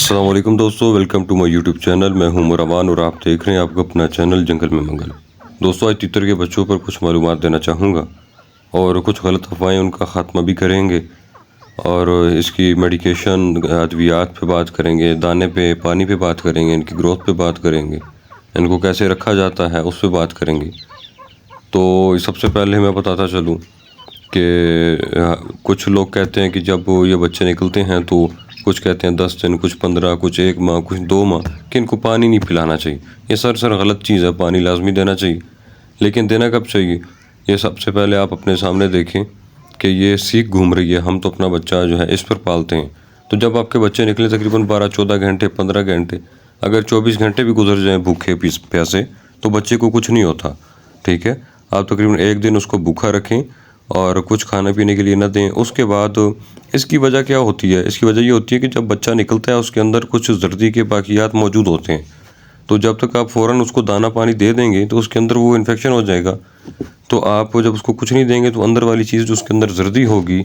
अस्सलाम वालेकुम दोस्तों, welcome to my YouTube channel. मैं हूं मुरामान और आप देख रहे हैं आपका अपना चैनल जंगल में मंगल। दोस्तों, आज तीतर के बच्चों पर कुछ मालूमात देना चाहूँगा और कुछ गलत अफवाहें उनका ख़ात्मा भी करेंगे और इसकी मेडिकेशन अद्वियात पे बात करेंगे, दाने पे, पानी पे बात करेंगे, इनकी ग्रोथ पे बात करेंगे, इनको कैसे रखा जाता है उस पर बात करेंगे। तो सबसे पहले मैं बताता चलूँ कि कुछ लोग कहते हैं कि जब ये बच्चे निकलते हैं तो कुछ कहते हैं 10 दिन, कुछ 15, कुछ 1 माह, कुछ 2 माह कि इनको पानी नहीं पिलाना चाहिए। ये सर गलत चीज़ है, पानी लाजमी देना चाहिए। लेकिन देना कब चाहिए, ये सबसे पहले आप अपने सामने देखें कि ये सीख घूम रही है। हम तो अपना बच्चा जो है इस पर पालते हैं। तो जब आपके बच्चे निकले तकरीबन 12-14 घंटे, 15 घंटे, अगर 24 घंटे भी गुजर जाएँ भूखे प्यासे तो बच्चे को कुछ नहीं होता। ठीक है, आप तकरीबन 1 दिन उसको भूखा रखें और कुछ खाने पीने के लिए न दें। उसके बाद इसकी वजह क्या होती है, इसकी वजह ये होती है कि जब बच्चा निकलता है उसके अंदर कुछ जर्दी के बाकियात मौजूद होते हैं। तो जब तक आप फ़ौरन उसको दाना पानी दे देंगे तो उसके अंदर वो इन्फेक्शन हो जाएगा। तो आप जब उसको कुछ नहीं देंगे तो अंदर वाली चीज़ जो उसके अंदर जर्दी होगी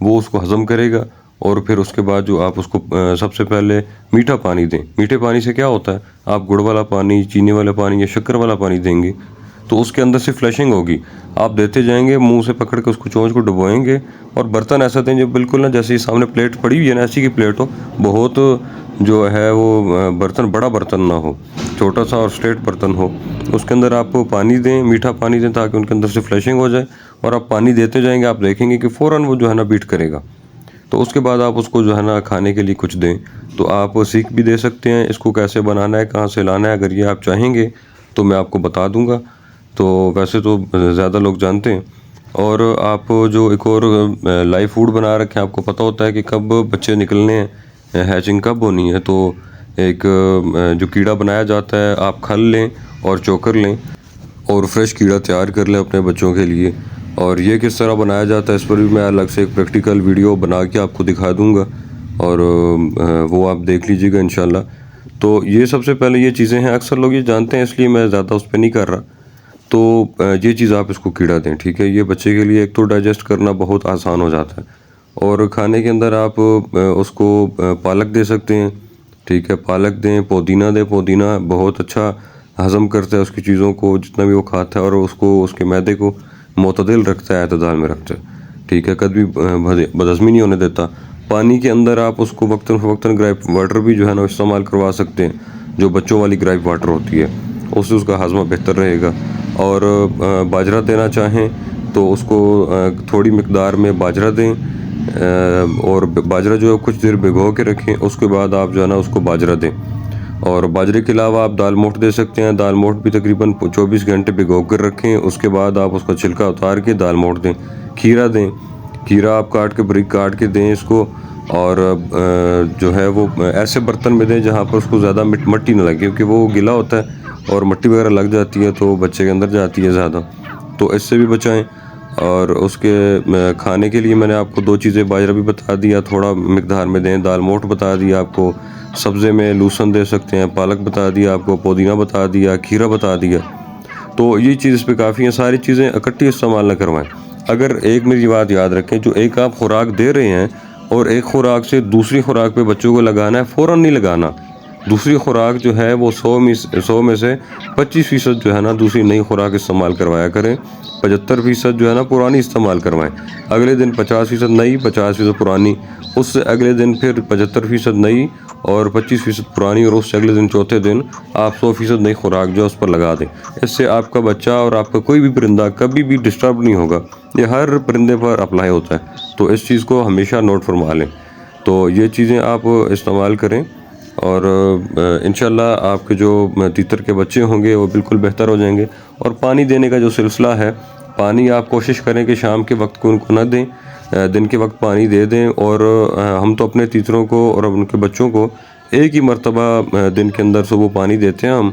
वो उसको हज़म करेगा। और फिर उसके बाद जो आप उसको सबसे पहले मीठा पानी दें। मीठे पानी से क्या होता है, आप गुड़ वाला पानी, चीनी वाला पानी या शक्कर वाला पानी देंगे तो उसके अंदर से फ्लशिंग होगी। आप देते जाएंगे, मुंह से पकड़ के उसको चोंच को डुबोएंगे और बर्तन ऐसा दें जो बिल्कुल ना, जैसे सामने प्लेट पड़ी हुई है ना, ऐसी की प्लेट हो, बहुत जो है वो बर्तन बड़ा बर्तन ना हो, छोटा सा और स्ट्रेट बर्तन हो। उसके अंदर आप पानी दें, मीठा पानी दें ताकि उनके अंदर से फ्लशिंग हो जाए। और आप पानी देते जाएंगे, आप देखेंगे कि फ़ौरन वो जो है ना बीट करेगा। तो उसके बाद आप उसको जो है ना खाने के लिए कुछ दें। तो आप सीख भी दे सकते हैं, इसको कैसे बनाना है, कहाँ से लाना है, अगर ये आप चाहेंगे तो मैं आपको बता दूँगा। तो वैसे तो ज़्यादा लोग जानते हैं। और आप जो एक और लाइव फूड बना रखे हैं, आपको पता होता है कि कब बच्चे निकलने हैं, हैचिंग कब होनी है। तो एक जो कीड़ा बनाया जाता है, आप खल लें और चोकर लें और फ्रेश कीड़ा तैयार कर लें अपने बच्चों के लिए। और ये किस तरह बनाया जाता है इस पर भी मैं अलग से एक प्रैक्टिकल वीडियो बना के आपको दिखा दूँगा और वो आप देख लीजिएगा इंशाल्लाह। तो ये सबसे पहले ये चीज़ें हैं, अक्सर लोग ये जानते हैं इसलिए मैं ज़्यादा उस पर नहीं कर रहा। तो ये चीज़ आप इसको कीड़ा दें, ठीक है। ये बच्चे के लिए एक तो डाइजेस्ट करना बहुत आसान हो जाता है। और खाने के अंदर आप उसको पालक दे सकते हैं, ठीक है। पालक दें, पुदीना दें। पुदीना बहुत अच्छा हज़म करता है उसकी चीज़ों को, जितना भी वो खाता है, और उसको उसके मैदे को मुतदिल रखता है, एतदाल में रखता है, ठीक है। कभी बदहज़मी नहीं होने देता। पानी के अंदर आप उसको वक्तन फ़वक्तन ग्रेप वाटर भी जो है ना इस्तेमाल करवा सकते हैं, जो बच्चों वाली ग्रेप वाटर होती है, उससे उसका हाजमा बेहतर रहेगा। और बाजरा देना चाहें तो उसको थोड़ी मिकदार में बाजरा दें और बाजरा जो है कुछ देर भिगो के रखें। उसके बाद आप जो है ना उसको बाजरा दें। और बाजरे के अलावा आप दाल मोठ दे सकते हैं। दाल मोठ भी तकरीबन 24 घंटे भिगो कर रखें। उसके बाद आप उसका छिलका उतार के दाल मोठ दें। खीरा दें, खीरा आप काट के बारीक काट के दें इसको। और जो है वो ऐसे बर्तन में दें जहाँ पर उसको ज़्यादा मिट्टी ना लगे, क्योंकि वो गीला होता है और मिट्टी वगैरह लग जाती है तो बच्चे के अंदर जाती है ज़्यादा, तो इससे भी बचाएं। और उसके खाने के लिए मैंने आपको 2 चीज़ें, बाजरा भी बता दिया, थोड़ा मिकदार में दें। दाल मोठ बता दिया आपको। सब्ज़े में लहसुन दे सकते हैं, पालक बता दिया आपको, पुदीना बता दिया, खीरा बता दिया। तो ये चीज़ इस पर काफ़ी हैं। सारी चीज़ें इकट्ठी इस्तेमाल न करवाएं। अगर एक मेरी बात याद रखें, जो एक आप खुराक दे रहे हैं और एक खुराक से दूसरी खुराक पे बच्चों को लगाना है, फ़ौरन नहीं लगाना। दूसरी खुराक जो है वो 100 में से 25% जो है ना दूसरी नई खुराक इस्तेमाल करवाया करें। 75% जो है ना पुरानी इस्तेमाल करवाएं। अगले दिन 50% नई, 50% पुरानी। उससे अगले दिन फिर 75% नई और 25% पुरानी। और उससे अगले दिन चौथे दिन आप 100% नई खुराक जो है उस पर लगा दें। इससे आपका बच्चा और आपका कोई भी परिंदा कभी भी डिस्टर्ब नहीं होगा। ये हर परिंदे पर अप्लाई होता है, तो इस चीज़ को हमेशा नोट फरमा लें। तो ये चीज़ें आप इस्तेमाल करें और इंशाल्लाह आपके जो तीतर के बच्चे होंगे वो बिल्कुल बेहतर हो जाएंगे। और पानी देने का जो सिलसिला है, पानी आप कोशिश करें कि शाम के वक्त को उनको न दें, दिन के वक्त पानी दे दें। और हम तो अपने तीतरों को और उनके बच्चों को एक ही मरतबा दिन के अंदर सुबह पानी देते हैं हम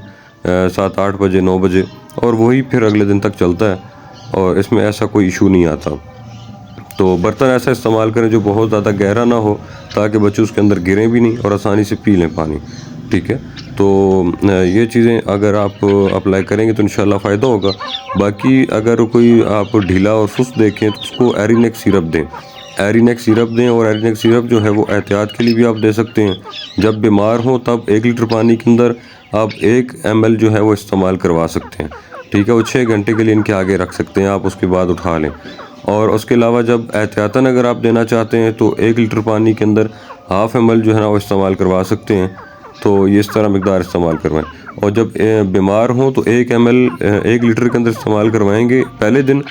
7-8 बजे, 9 बजे, और वही फिर अगले दिन तक चलता है और इसमें ऐसा कोई इशू नहीं आता। तो बर्तन ऐसा इस्तेमाल करें जो बहुत ज़्यादा गहरा ना हो, ताकि बच्चे उसके अंदर गिरें भी नहीं और आसानी से पी लें पानी, ठीक है। तो ये चीज़ें अगर आप अप्लाई करेंगे तो इंशाल्लाह फ़ायदा होगा। बाकी अगर कोई आप ढीला और सुस्त देखें तो उसको एरिनेक सिरप दें। एरिनेक सिरप दें, और एरिनेक सिरप जो है वो एहतियात के लिए भी आप दे सकते हैं। जब बीमार हो तब 1 लीटर पानी के अंदर आप 1 ml जो है वो इस्तेमाल करवा सकते हैं, ठीक है। वो 6 घंटे के लिए इनके आगे रख सकते हैं आप, उसके बाद उठा लें। और उसके अलावा जब एहतियातन अगर आप देना चाहते हैं तो 1 लीटर पानी के अंदर ½ ml जो है ना वो इस्तेमाल करवा सकते हैं। तो ये इस तरह मकदार इस्तेमाल करवाएं। और जब बीमार हों तो 1 ml 1 लीटर के अंदर इस्तेमाल करवाएंगे पहले दिन,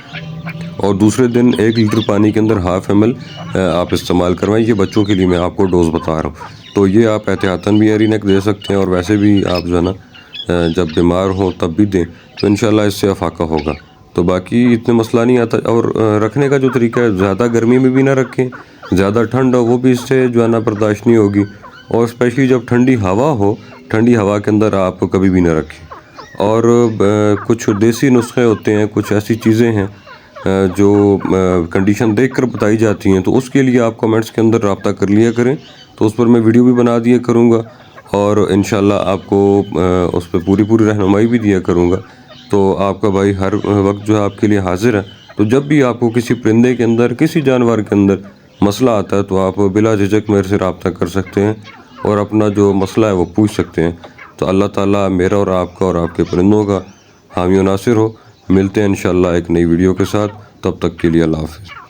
और दूसरे दिन 1 लीटर पानी के अंदर ½ ml आप इस्तेमाल करवाएं। ये बच्चों के लिए मैं आपको डोज़ बता रहा हूँ। तो ये आप एहतियातन भी एरिनेक दे सकते हैं, और वैसे भी आप जो है ना जब बीमार हो तब भी दें, तो इंशाल्लाह इससे अफाका होगा। तो बाकी इतना मसला नहीं आता। और रखने का जो तरीका है, ज़्यादा गर्मी में भी ना रखें, ज़्यादा ठंड हो वो भी इससे जो है ना बर्दाश्त नहीं होगी। और स्पेशली जब ठंडी हवा हो, ठंडी हवा के अंदर आप कभी भी ना रखें। और कुछ देसी नुस्खे होते हैं, कुछ ऐसी चीज़ें हैं जो कंडीशन देखकर बताई जाती हैं, तो उसके लिए आप कमेंट्स के अंदर रब्ता कर लिया करें, तो उस पर मैं वीडियो भी बना दिया करूँगा, और इंशाल्लाह आपको उस पर पूरी रहनुमाई भी दिया करूँगा। तो आपका भाई हर वक्त जो है आपके लिए हाजिर है। तो जब भी आपको किसी परिंदे के अंदर, किसी जानवर के अंदर मसला आता है, तो आप बिला झिझक मेरे से रब्ता कर सकते हैं और अपना जो मसला है वो पूछ सकते हैं। तो अल्लाह ताला मेरा और आपका और आपके परिंदों का हामी और नासिर हो। मिलते हैं इंशाल्लाह एक नई वीडियो के साथ, तब तक के लिए अल्लाह हाफ़िज़।